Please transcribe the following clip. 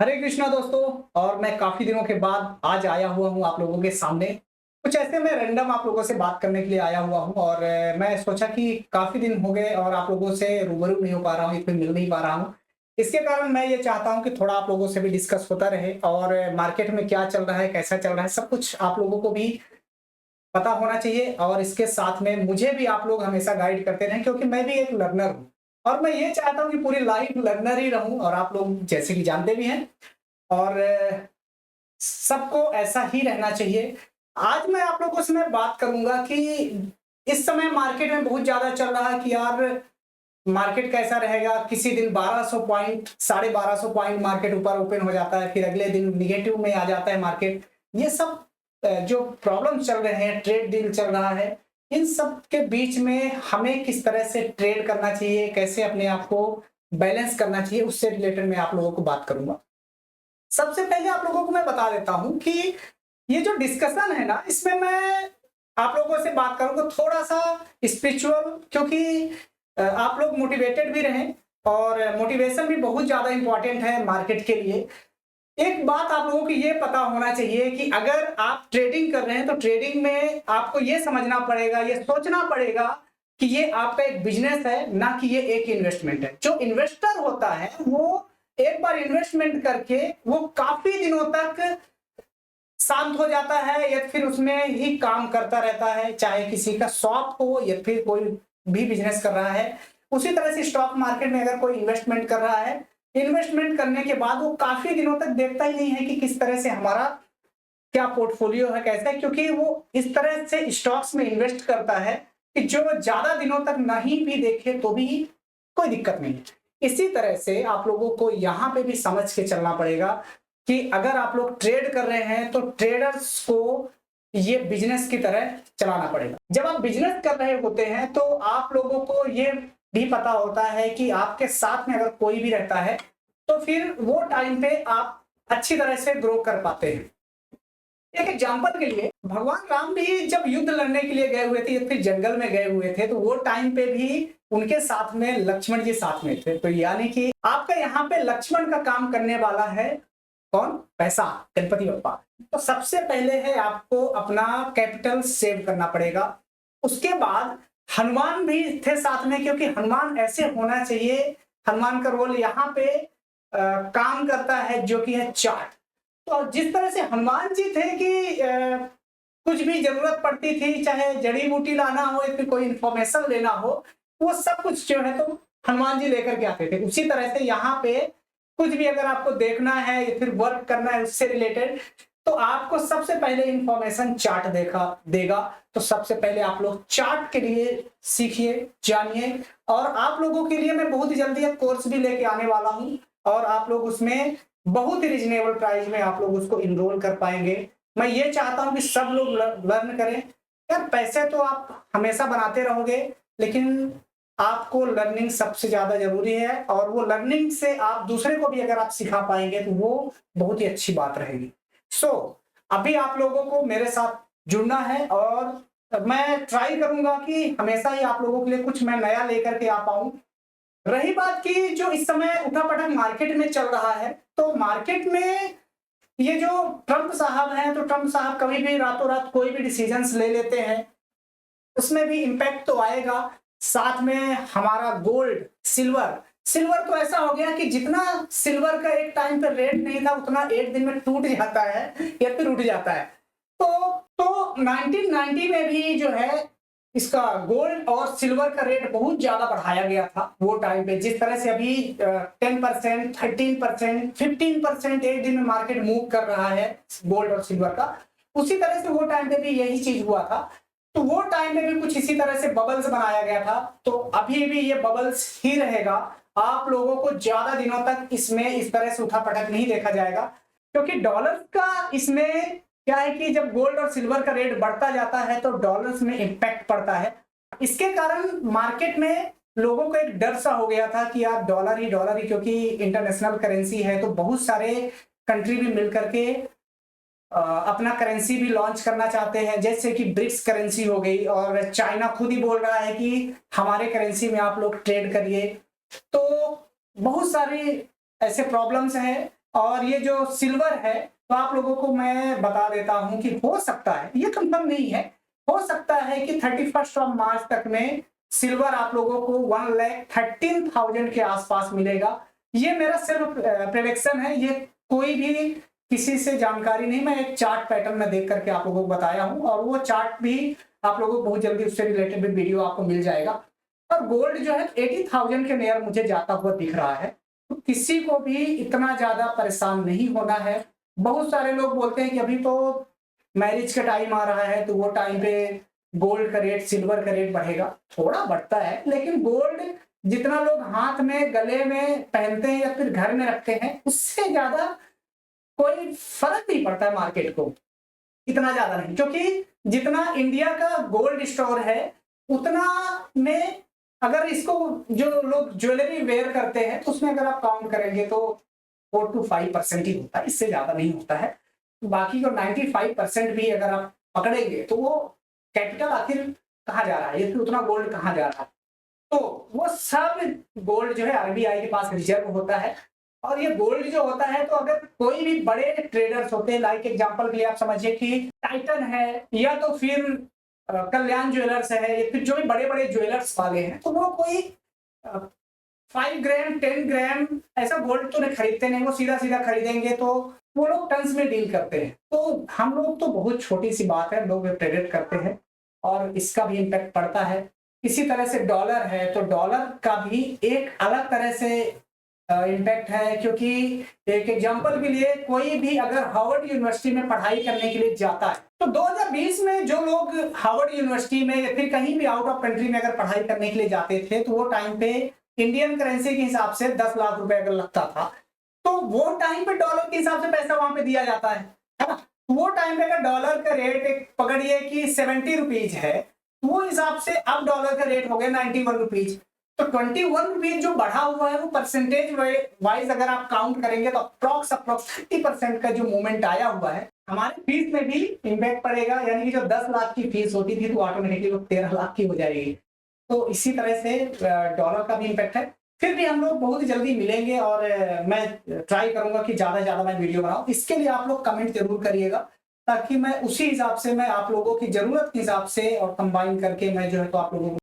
हरे कृष्णा दोस्तों। और मैं काफी दिनों के बाद आज आया हुआ हूँ आप लोगों के सामने। कुछ ऐसे मैं रैंडम आप लोगों से बात करने के लिए आया हुआ हूँ और मैं सोचा कि काफी दिन हो गए और आप लोगों से रूबरू नहीं हो पा रहा हूँ, इतने मिल नहीं पा रहा हूँ। इसके कारण मैं ये चाहता हूँ कि थोड़ा आप लोगों से भी डिस्कस होता रहे और मार्केट में क्या चल रहा है, कैसा चल रहा है, सब कुछ आप लोगों को भी पता होना चाहिए। और इसके साथ में मुझे भी आप लोग हमेशा गाइड करते रहें, क्योंकि मैं भी एक लर्नर हूँ और मैं ये चाहता हूँ कि पूरी लाइफ लर्नर ही रहूं। और आप लोग जैसे कि जानते भी हैं और सबको ऐसा ही रहना चाहिए। आज मैं आप लोगों से मैं बात करूंगा कि इस समय मार्केट में बहुत ज्यादा चल रहा है कि यार मार्केट कैसा रहेगा। किसी दिन 1200 पॉइंट, 1250 पॉइंट मार्केट ऊपर ओपन हो जाता है, फिर अगले दिन निगेटिव में आ जाता है मार्केट। ये सब जो प्रॉब्लम चल रहे हैं, ट्रेड डील चल रहा है, इन सब के बीच में हमें किस तरह से ट्रेड करना चाहिए, कैसे अपने आप को बैलेंस करना चाहिए, उससे रिलेटेड मैं आप लोगों को बात करूंगा। सबसे पहले आप लोगों को मैं बता देता हूं कि ये जो डिस्कशन है ना, इसमें मैं आप लोगों से बात करूंगा थोड़ा सा स्पिरिचुअल, क्योंकि आप लोग मोटिवेटेड भी रहें और मोटिवेशन भी बहुत ज्यादा इंपॉर्टेंट है मार्केट के लिए। एक बात आप लोगों को ये पता होना चाहिए कि अगर आप ट्रेडिंग कर रहे हैं तो ट्रेडिंग में आपको ये समझना पड़ेगा, ये सोचना पड़ेगा कि ये आपका एक बिजनेस है, ना कि ये एक इन्वेस्टमेंट है। जो इन्वेस्टर होता है वो एक बार इन्वेस्टमेंट करके वो काफी दिनों तक शांत हो जाता है या फिर उसमें ही काम करता रहता है, चाहे किसी का शॉप हो या फिर कोई भी बिजनेस कर रहा है। उसी तरह से स्टॉक मार्केट में अगर कोई इन्वेस्टमेंट कर रहा है, इन्वेस्टमेंट करने के बाद वो काफी दिनों तक देखता ही नहीं है कि किस तरह से हमारा क्या पोर्टफोलियो है, कैसा है, क्योंकि वो इस तरह से स्टॉक्स में इन्वेस्ट करता है कि जो ज्यादा दिनों तक नहीं भी देखे तो भी कोई दिक्कत नहीं। इसी तरह से आप लोगों को यहाँ पे भी समझ के चलना पड़ेगा कि अगर आप लोग ट्रेड कर रहे हैं तो ट्रेडर्स को ये बिजनेस की तरह चलाना पड़ेगा। जब आप बिजनेस कर रहे होते हैं तो आप लोगों को ये भी पता होता है कि आपके साथ में अगर कोई भी रहता है तो फिर वो टाइम पे आप अच्छी तरह से ग्रो कर पाते हैं। एक एग्जाम्पल के लिए भगवान राम भी जब युद्ध लड़ने के लिए गए हुए थे या फिर जंगल में गए हुए थे तो वो टाइम पे भी उनके साथ में लक्ष्मण जी साथ में थे। तो यानी कि आपका यहाँ पे लक्ष्मण का काम करने वाला है कौन? पैसा, गणपति बप्पा। तो सबसे पहले है आपको अपना कैपिटल सेव करना पड़ेगा। उसके बाद हनुमान भी थे साथ में, क्योंकि हनुमान ऐसे होना चाहिए। हनुमान का रोल यहाँ पे काम करता है जो कि है चार्ट। तो जिस तरह से हनुमान जी थे कि कुछ भी जरूरत पड़ती थी, चाहे जड़ी बूटी लाना हो या फिर कोई इंफॉर्मेशन लेना हो, वो सब कुछ जो है तो हनुमान जी लेकर के आते थे। उसी तरह से यहाँ पे कुछ भी अगर आपको देखना है या फिर वर्क करना है उससे रिलेटेड, तो आपको सबसे पहले इंफॉर्मेशन चार्ट देखा देगा। तो सबसे पहले आप लोग चार्ट के लिए सीखिए, जानिए। और आप लोगों के लिए मैं बहुत ही जल्दी एक कोर्स भी लेके आने वाला हूँ और आप लोग उसमें बहुत ही रिजनेबल प्राइस में आप लोग उसको इनरोल कर पाएंगे। मैं ये चाहता हूं कि सब लोग लर्न करें। यार पैसे तो आप हमेशा बनाते रहोगे, लेकिन आपको लर्निंग सबसे ज्यादा जरूरी है और वो लर्निंग से आप दूसरे को भी अगर आप सिखा पाएंगे तो वो बहुत ही अच्छी बात रहेगी। सो अभी आप लोगों को मेरे साथ जुड़ना है और मैं ट्राई करूंगा कि हमेशा ही आप लोगों के लिए कुछ मैं नया लेकर के आ पाऊं। रही बात की जो इस समय उठापटक मार्केट में चल रहा है, तो मार्केट में ये जो ट्रंप साहब हैं, तो ट्रंप साहब कभी भी रातों रात कोई भी डिसीजंस ले लेते हैं, उसमें भी इम्पैक्ट तो आएगा। साथ में हमारा गोल्ड, सिल्वर, सिल्वर तो ऐसा हो गया कि जितना सिल्वर का एक टाइम पर रेट नहीं था उतना एक दिन में टूट जाता है या फिर उठ जाता है। तो 1990 में भी जो है इसका गोल्ड और सिल्वर का रेट बहुत ज्यादा बढ़ाया गया था वो टाइम पे। जिस तरह से अभी 10%, 13%, 15% एक दिन में मार्केट मूव कर रहा है गोल्ड और सिल्वर का, उसी तरह से वो टाइम पे भी यही चीज हुआ था। तो वो टाइम में भी कुछ इसी तरह से बबल्स बनाया गया था। तो अभी भी ये बबल्स ही रहेगा। आप लोगों को ज्यादा दिनों तक इसमें इस तरह से उठा पटक नहीं देखा जाएगा, क्योंकि डॉलर का इसमें क्या है कि जब गोल्ड और सिल्वर का रेट बढ़ता जाता है तो डॉलर्स में इंपैक्ट पड़ता है। इसके कारण मार्केट में लोगों को एक डर सा हो गया था कि यार डॉलर ही, क्योंकि इंटरनेशनल करेंसी है तो बहुत सारे कंट्री भी मिल करके अपना करेंसी भी लॉन्च करना चाहते हैं, जैसे कि ब्रिक्स करेंसी हो गई। और चाइना खुद ही बोल रहा है कि हमारे करेंसी में आप लोग ट्रेड करिए। तो बहुत सारे ऐसे प्रॉब्लम्स हैं और ये जो सिल्वर है, तो आप लोगों को मैं बता देता हूं कि हो सकता है, ये कंफर्म नहीं है, हो सकता है कि 31 मार्च तक में सिल्वर आप लोगों को 1,13,000 के आसपास मिलेगा। ये मेरा सिर्फ प्रेडिक्शन है, ये कोई भी किसी से जानकारी नहीं, मैं एक चार्ट पैटर्न में देख करके आप लोगों को बताया हूं, और वो चार्ट भी आप लोगों को बहुत जल्दी उससे रिलेटेड भी वीडियो आपको मिल जाएगा। और गोल्ड जो है 80,000 के नियर मुझे जाता हुआ दिख रहा है, तो किसी को भी इतना ज्यादा परेशान नहीं होना है। बहुत सारे लोग बोलते हैं कि अभी तो मैरिज का टाइम आ रहा है, तो वो टाइम पे गोल्ड का रेट, सिल्वर का रेट बढ़ेगा, थोड़ा बढ़ता है, लेकिन गोल्ड जितना लोग हाथ में, गले में पहनते हैं या फिर घर में रखते हैं, उससे ज्यादा कोई फर्क नहीं पड़ता है मार्केट को, इतना ज्यादा नहीं, क्योंकि जितना इंडिया का गोल्ड स्टोर है उतना में अगर इसको जो लोग ज्वेलरी वेयर करते हैं तो उसमें अगर आप काउंट करेंगे तो 4 to 5% ही होता है, इससे ज्यादा नहीं होता है। बाकी को 95% भी अगर आप पकड़ेंगे तो वो कैपिटल आखिर कहाँ जा रहा है, ये फिर उतना गोल्ड कहाँ जा रहा है, तो वो सब गोल्ड जो है आरबीआई के पास रिजर्व होता है। और ये गोल्ड जो होता है, तो अगर कोई भी बड़े ट्रेडर्स होते हैं, लाइक एग्जांपल के लिए आप समझिए कि टाइटन है, या तो फिर कल्याण ज्वेलर्स है, या फिर जो भी बड़े बड़े ज्वेलर्स वाले हैं, तो वो कोई 5 ग्राम 10 ग्राम ऐसा गोल्ड तो नहीं खरीदते नहीं, वो सीधा सीधा खरीदेंगे, तो वो लोग टन्स में डील करते हैं। तो हम लोग तो बहुत छोटी सी बात है, लोग ट्रेडेड करते हैं और इसका भी इम्पैक्ट पड़ता है। इसी तरह से डॉलर है, तो डॉलर का भी एक अलग तरह से इम्पैक्ट है, क्योंकि एक एग्जांपल के लिए कोई भी अगर हार्वर्ड यूनिवर्सिटी में पढ़ाई करने के लिए जाता है, तो 2020 में जो लोग हार्वर्ड यूनिवर्सिटी में या फिर कहीं भी आउट ऑफ कंट्री में अगर पढ़ाई करने के लिए जाते थे, तो वो टाइम पे इंडियन करेंसी के हिसाब से 10 लाख रुपए अगर लगता था, तो वो टाइम पे डॉलर के हिसाब से पैसा वहां पे दिया जाता है ना। तो वो टाइम पे अगर डॉलर का रेट एक पकड़िए कि 70 रुपीज है, तो वो हिसाब से अब डॉलर का रेट हो गया 91 रुपीज। तो 21 रुपीज जो बढ़ा हुआ है, वो परसेंटेज वाइज अगर आप काउंट करेंगे तो अप्रोक्स 30% का जो मूवमेंट आया हुआ है, हमारे फीस में भी इम्पैक्ट पड़ेगा। यानी कि जो 10 लाख की फीस होती थी, तो ऑटोमेटिकली वो 13 लाख की हो जाएगी। तो इसी तरह से डॉलर का भी इम्पैक्ट है। फिर भी हम लोग बहुत जल्दी मिलेंगे, और मैं ट्राई करूंगा कि ज्यादा से ज्यादा मैं वीडियो बनाऊं। इसके लिए आप लोग कमेंट जरूर करिएगा, ताकि मैं उसी हिसाब से, मैं आप लोगों की जरूरत के हिसाब से और कंबाइन करके मैं जो है तो आप लोगों को